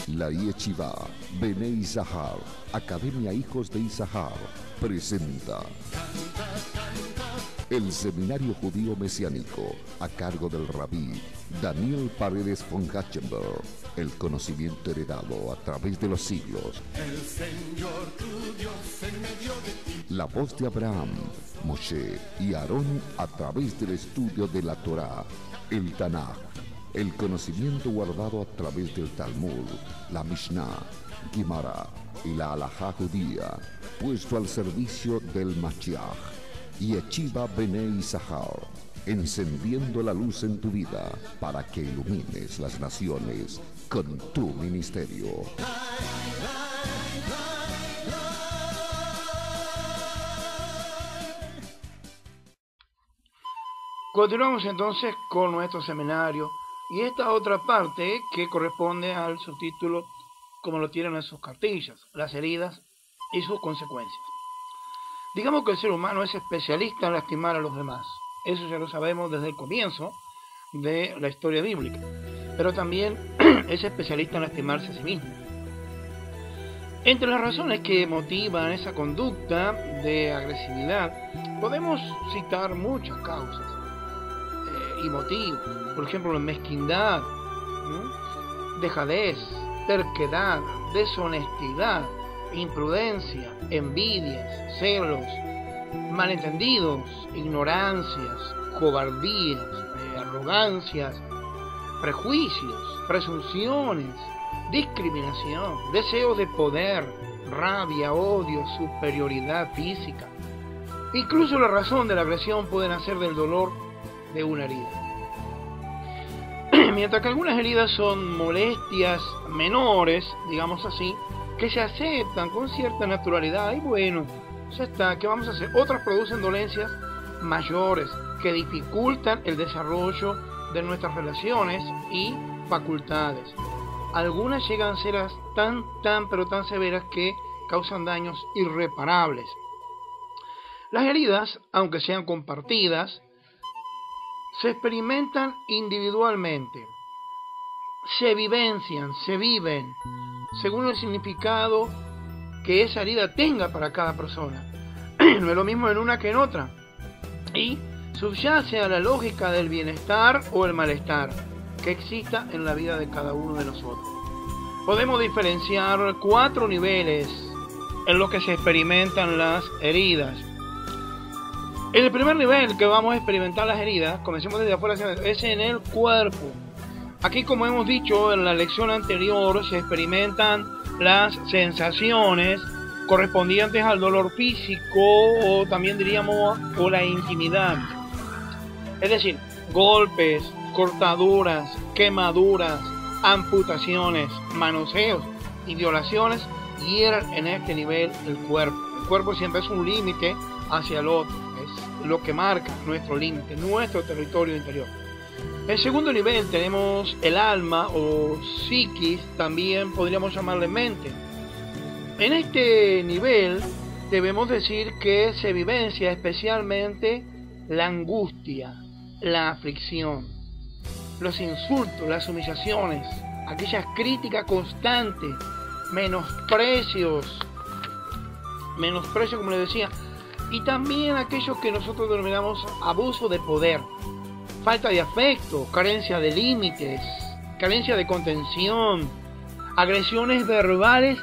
La Yeshiva Bnei Zahar, Academia Hijos de Isahar, presenta el Seminario Judío Mesiánico, a cargo del Rabí Daniel Paredes von Hatchenberg. El conocimiento heredado a través de los siglos. El Señor tu Dios en medio de ti. La voz de Abraham, Moshe y Aarón a través del estudio de la Torá, el Tanaj. El conocimiento guardado a través del Talmud, la Mishnah, Gemara y la Halajá judía, puesto al servicio del Mashiach. Yeshiva Bnei Zahar, encendiendo la luz en tu vida para que ilumines las naciones con tu ministerio. Continuamos entonces con nuestro seminario y esta otra parte que corresponde al subtítulo, como lo tienen en sus cartillas, las heridas y sus consecuencias. Digamos que el ser humano es especialista en lastimar a los demás. Eso ya lo sabemos desde el comienzo de la historia bíblica. Pero también es especialista en lastimarse a sí mismo. Entre las razones que motivan esa conducta de agresividad, podemos citar muchas causas y motivos. Por ejemplo, la mezquindad, dejadez, terquedad, deshonestidad, imprudencia, envidias, celos, malentendidos, ignorancias, cobardías, arrogancias, prejuicios, presunciones, discriminación, deseos de poder, rabia, odio, superioridad física. Incluso la razón de la agresión puede nacer del dolor de una herida. Mientras que algunas heridas son molestias menores, digamos así, que se aceptan con cierta naturalidad y bueno, ya está, ¿qué vamos a hacer? Otras producen dolencias mayores que dificultan el desarrollo de nuestras relaciones y facultades. Algunas llegan a ser tan severas que causan daños irreparables. Las heridas, aunque sean compartidas, se experimentan individualmente, se vivencian, se viven, según el significado que esa herida tenga para cada persona. No es lo mismo en una que en otra. Y subyace a la lógica del bienestar o el malestar que exista en la vida de cada uno de nosotros. Podemos diferenciar 4 niveles en los que se experimentan las heridas. En el primer nivel que vamos a experimentar las heridas, comencemos desde afuera, es en el cuerpo. Aquí, como hemos dicho en la lección anterior, se experimentan las sensaciones correspondientes al dolor físico o también diríamos o la intimidad. Es decir, golpes, cortaduras, quemaduras, amputaciones, manoseos y violaciones hieren en este nivel el cuerpo. El cuerpo siempre es un límite hacia el otro, es lo que marca nuestro límite, nuestro territorio interior. En segundo nivel tenemos el alma o psiquis, también podríamos llamarle mente. En este nivel debemos decir que se vivencia especialmente la angustia, la aflicción, los insultos, las humillaciones, aquellas críticas constantes, menosprecios como les decía, y también aquellos que nosotros denominamos abuso de poder, falta de afecto, carencia de límites, carencia de contención, agresiones verbales,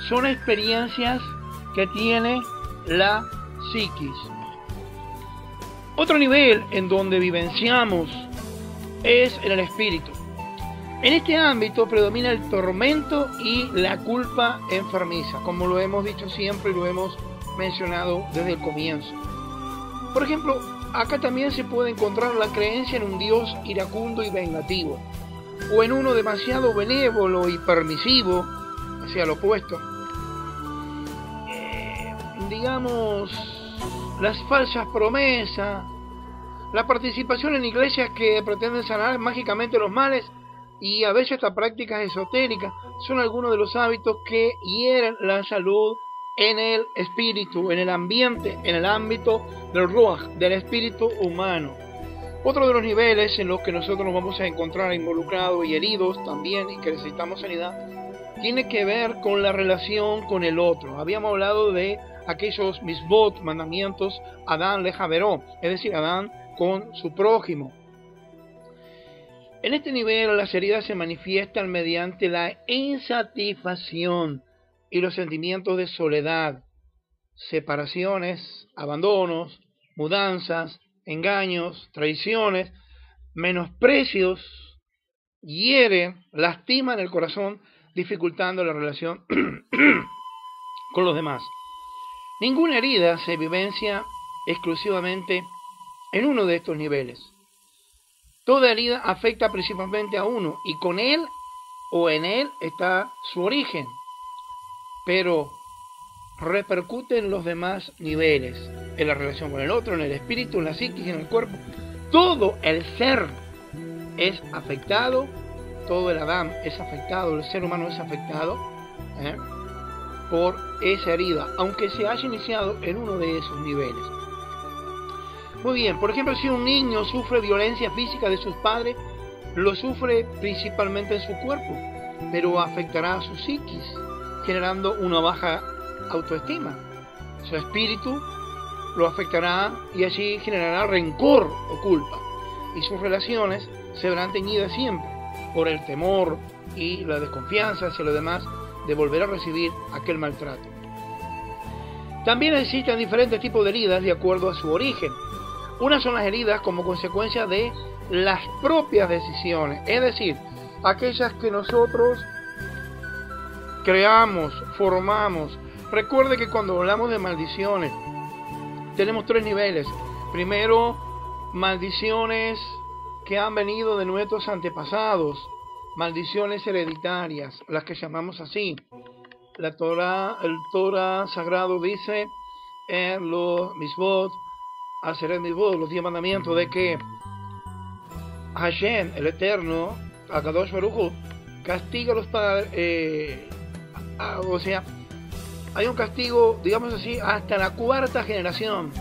son experiencias que tiene la psiquis. Otro nivel en donde vivenciamos es en el espíritu. En este ámbito predomina el tormento y la culpa enfermiza, como lo hemos dicho siempre y lo hemos mencionado desde el comienzo. Por ejemplo, acá también se puede encontrar la creencia en un Dios iracundo y vengativo, o en uno demasiado benévolo y permisivo, hacia lo opuesto. Digamos, las falsas promesas, la participación en iglesias que pretenden sanar mágicamente los males y a veces hasta prácticas esotéricas son algunos de los hábitos que hieren la salud en el espíritu, en el ambiente, en el ámbito del ruach, del espíritu humano. Otro de los niveles en los que nosotros nos vamos a encontrar involucrados y heridos también y que necesitamos sanidad tiene que ver con la relación con el otro. Habíamos hablado de aquellos misbot, mandamientos, Adán lejaveró, es decir, Adán con su prójimo. En este nivel las heridas se manifiestan mediante la insatisfacción y los sentimientos de soledad, separaciones, abandonos, mudanzas, engaños, traiciones, menosprecios, hieren, lastiman el corazón, dificultando la relación con los demás. Ninguna herida se vivencia exclusivamente en uno de estos niveles. Toda herida afecta principalmente a uno y con él o en él está su origen, pero repercute en los demás niveles, en la relación con el otro, en el espíritu, en la psiquis, en el cuerpo. Todo el ser es afectado, todo el Adán es afectado, el ser humano es afectado por esa herida, aunque se haya iniciado en uno de esos niveles. Muy bien, por ejemplo, si un niño sufre violencia física de sus padres, lo sufre principalmente en su cuerpo, pero afectará a su psiquis, generando una baja autoestima. Su espíritu lo afectará y allí generará rencor o culpa, y sus relaciones se verán teñidas siempre por el temor y la desconfianza hacia los demás de volver a recibir aquel maltrato. También existen diferentes tipos de heridas de acuerdo a su origen. Unas son las heridas como consecuencia de las propias decisiones, es decir, aquellas que nosotros creamos, formamos. Recuerde que cuando hablamos de maldiciones, tenemos tres niveles. Primero, maldiciones que han venido de nuestros antepasados, maldiciones hereditarias, las que llamamos así. El Torah sagrado dice en los misbot, los 10 mandamientos, de que Hashem, el Eterno, Akadosh Baruj Hu, castiga a los padres, o sea, hay un castigo, digamos así, hasta la cuarta generación.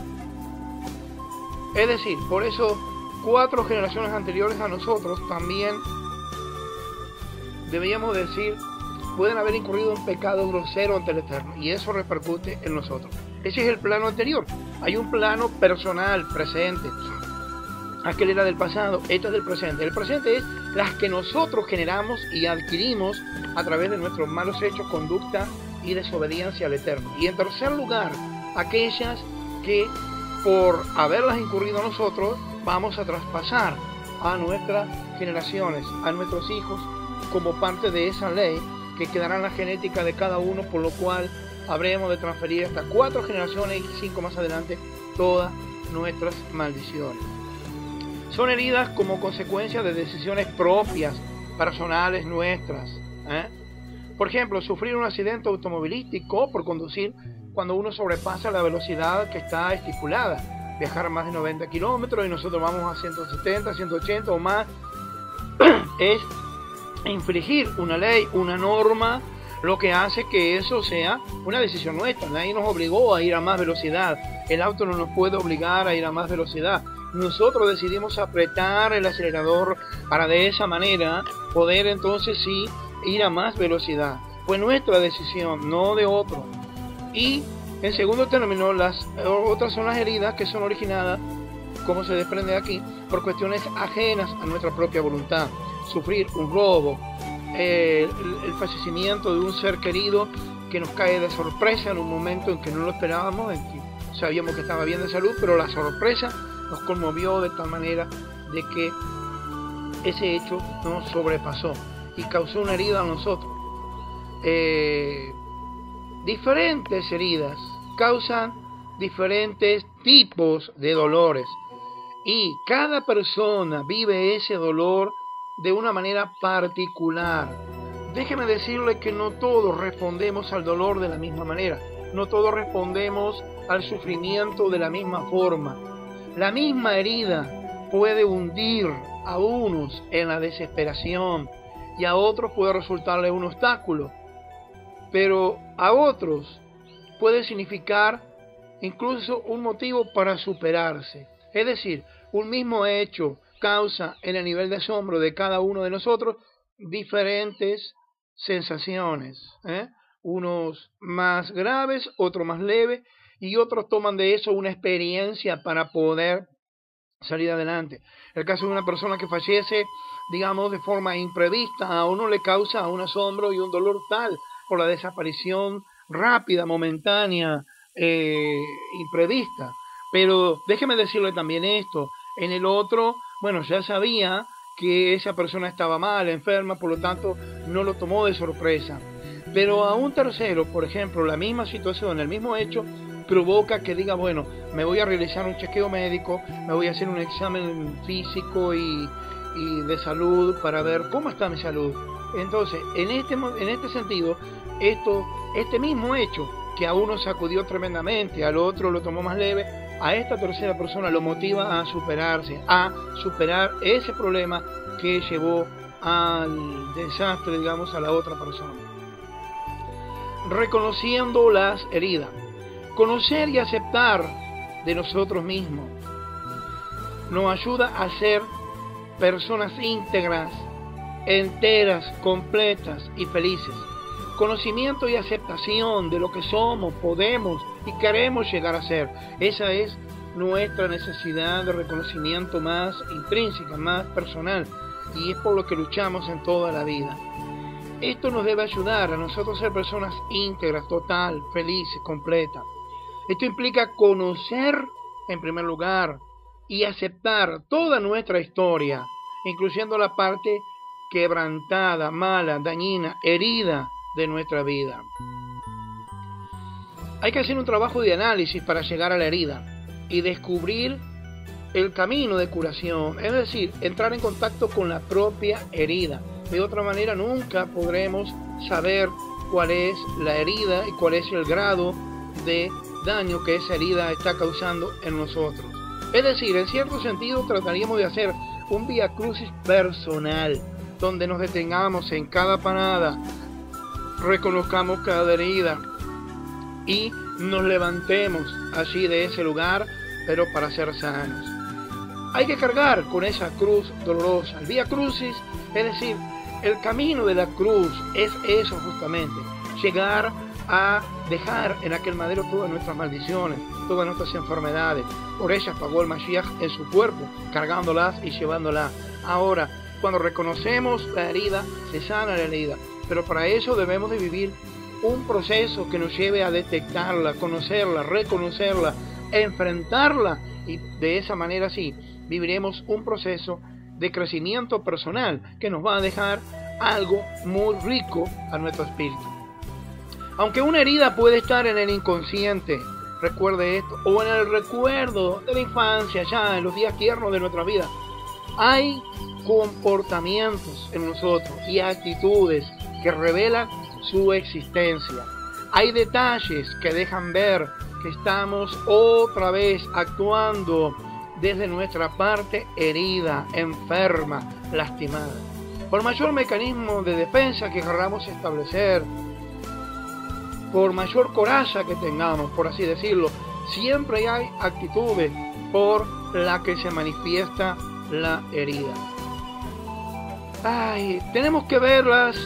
Es decir, por eso 4 generaciones anteriores a nosotros también, deberíamos decir, pueden haber incurrido en pecado grosero ante el Eterno, y eso repercute en nosotros. Ese es el plano anterior. Hay un plano personal, presente. Aquel era del pasado, este es del presente. El presente es las que nosotros generamos y adquirimos a través de nuestros malos hechos, conducta y desobediencia al Eterno. Y en tercer lugar, aquellas que por haberlas incurrido nosotros vamos a traspasar a nuestras generaciones, a nuestros hijos, como parte de esa ley que quedará en la genética de cada uno, por lo cual habremos de transferir hasta 4 generaciones y 5 más adelante todas nuestras maldiciones. Son heridas como consecuencia de decisiones propias, personales nuestras. Por ejemplo, sufrir un accidente automovilístico por conducir cuando uno sobrepasa la velocidad que está estipulada. Viajar más de 90 kilómetros y nosotros vamos a 170, 180 o más. Es infringir una ley, una norma, lo que hace que eso sea una decisión nuestra. Nadie nos obligó a ir a más velocidad. El auto no nos puede obligar a ir a más velocidad. Nosotros decidimos apretar el acelerador para de esa manera poder entonces sí ir a más velocidad. Fue nuestra decisión, no de otro. Y en segundo término, las otras son las heridas que son originadas, como se desprende aquí, por cuestiones ajenas a nuestra propia voluntad. Sufrir un robo, el fallecimiento de un ser querido que nos cae de sorpresa en un momento en que no lo esperábamos, en que sabíamos que estaba bien de salud, pero la sorpresa nos conmovió de tal manera de que ese hecho nos sobrepasó y causó una herida a nosotros. Diferentes heridas causan diferentes tipos de dolores y cada persona vive ese dolor de una manera particular. Déjeme decirle que no todos respondemos al dolor de la misma manera, no todos respondemos al sufrimiento de la misma forma. La misma herida puede hundir a unos en la desesperación y a otros puede resultarle un obstáculo, pero a otros puede significar incluso un motivo para superarse. Es decir, un mismo hecho causa en el nivel de asombro de cada uno de nosotros diferentes sensaciones, unos más graves, otros más leves, y otros toman de eso una experiencia para poder salir adelante. El caso de una persona que fallece, digamos, de forma imprevista, a uno le causa un asombro y un dolor tal por la desaparición rápida, momentánea, imprevista. Pero déjeme decirle también esto, en el otro, bueno, ya sabía que esa persona estaba mal, enferma, por lo tanto no lo tomó de sorpresa. Pero a un tercero, por ejemplo, la misma situación, el mismo hecho, provoca que diga, bueno, me voy a realizar un chequeo médico, me voy a hacer un examen físico y de salud para ver cómo está mi salud. Entonces, en este sentido, este mismo hecho que a uno sacudió tremendamente, al otro lo tomó más leve, a esta tercera persona lo motiva a superarse, a superar ese problema que llevó al desastre, digamos, a la otra persona. Reconociendo las heridas. Conocer y aceptar de nosotros mismos nos ayuda a ser personas íntegras, enteras, completas y felices. Conocimiento y aceptación de lo que somos, podemos y queremos llegar a ser. Esa es nuestra necesidad de reconocimiento más intrínseca, más personal, y es por lo que luchamos en toda la vida. Esto nos debe ayudar a nosotros ser personas íntegras, total, felices, completas. Esto implica conocer, en primer lugar, y aceptar toda nuestra historia, incluyendo la parte quebrantada, mala, dañina, herida de nuestra vida. Hay que hacer un trabajo de análisis para llegar a la herida y descubrir el camino de curación, es decir, entrar en contacto con la propia herida. De otra manera nunca podremos saber cuál es la herida y cuál es el grado de daño que esa herida está causando en nosotros. Es decir, en cierto sentido trataríamos de hacer un vía crucis personal, donde nos detengamos en cada parada, reconozcamos cada herida y nos levantemos allí de ese lugar, pero para ser sanos. Hay que cargar con esa cruz dolorosa. El vía crucis, es decir, el camino de la cruz es eso justamente, llegar a dejar en aquel madero todas nuestras maldiciones, todas nuestras enfermedades. Por ellas pagó el Mashiach en su cuerpo, cargándolas y llevándolas. Ahora, cuando reconocemos la herida, se sana la herida. Pero para eso debemos de vivir un proceso que nos lleve a detectarla, conocerla, reconocerla, enfrentarla. Y de esa manera sí, viviremos un proceso de crecimiento personal que nos va a dejar algo muy rico a nuestro espíritu. Aunque una herida puede estar en el inconsciente, recuerde esto, o en el recuerdo de la infancia, ya en los días tiernos de nuestra vida, hay comportamientos en nosotros y actitudes que revelan su existencia. Hay detalles que dejan ver que estamos otra vez actuando desde nuestra parte herida, enferma, lastimada. Por mayor mecanismo de defensa que queramos establecer, por mayor coraza que tengamos, por así decirlo, siempre hay actitudes por la que se manifiesta la herida. Tenemos que ver las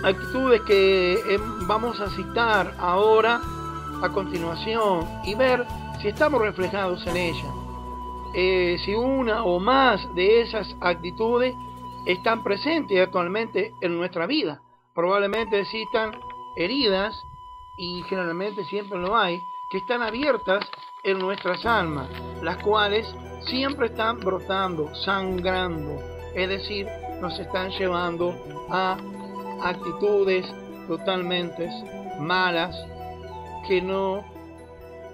actitudes que vamos a citar ahora a continuación y ver si estamos reflejados en ellas. Si una o más de esas actitudes están presentes actualmente en nuestra vida. Probablemente existan heridas, y generalmente siempre lo hay, que están abiertas en nuestras almas, las cuales siempre están brotando, sangrando, es decir, nos están llevando a actitudes totalmente malas que no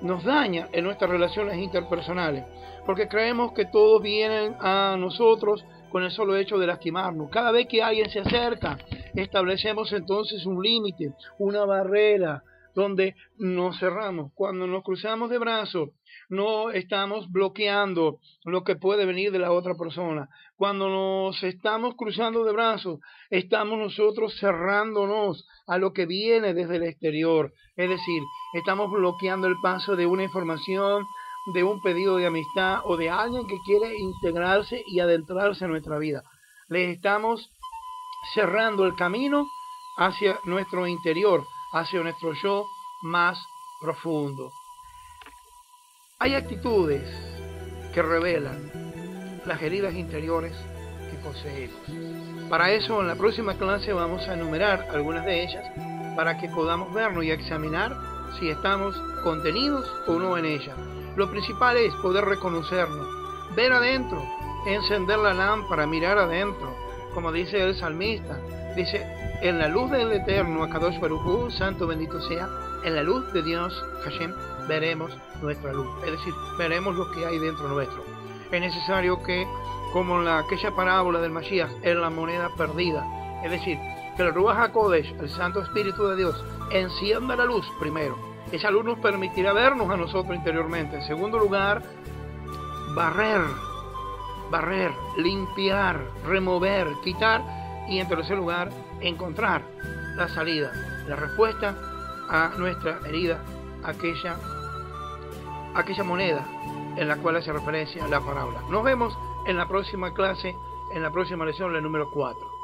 nos dañan en nuestras relaciones interpersonales, porque creemos que todos vienen a nosotros con el solo hecho de lastimarnos. Cada vez que alguien se acerca, establecemos entonces un límite, una barrera, donde nos cerramos. Cuando nos cruzamos de brazos, no estamos bloqueando lo que puede venir de la otra persona. Cuando nos estamos cruzando de brazos, estamos nosotros cerrándonos a lo que viene desde el exterior. Es decir, estamos bloqueando el paso de una información, de un pedido de amistad o de alguien que quiere integrarse y adentrarse en nuestra vida. Le estamos cerrando el camino hacia nuestro interior, hacia nuestro yo más profundo. Hay actitudes que revelan las heridas interiores que poseemos. Para eso, en la próxima clase vamos a enumerar algunas de ellas para que podamos vernos y examinar si estamos contenidos o no en ellas. Lo principal es poder reconocernos, ver adentro, encender la lámpara, mirar adentro, como dice el salmista. Dice, en la luz del Eterno, Akadosh Baruj Hu, santo bendito sea, en la luz de Dios, Hashem, veremos nuestra luz. Es decir, veremos lo que hay dentro nuestro. Es necesario que, como en aquella parábola del Mashiach, en la moneda perdida, es decir, que el Ruach HaKodesh, el Santo Espíritu de Dios, encienda la luz primero. Esa luz nos permitirá vernos a nosotros interiormente. En segundo lugar, barrer, limpiar, remover, quitar. Y en tercer lugar, encontrar la salida, la respuesta a nuestra herida, aquella moneda en la cual hace referencia la parábola. Nos vemos en la próxima clase, en la próxima lección, la número 4.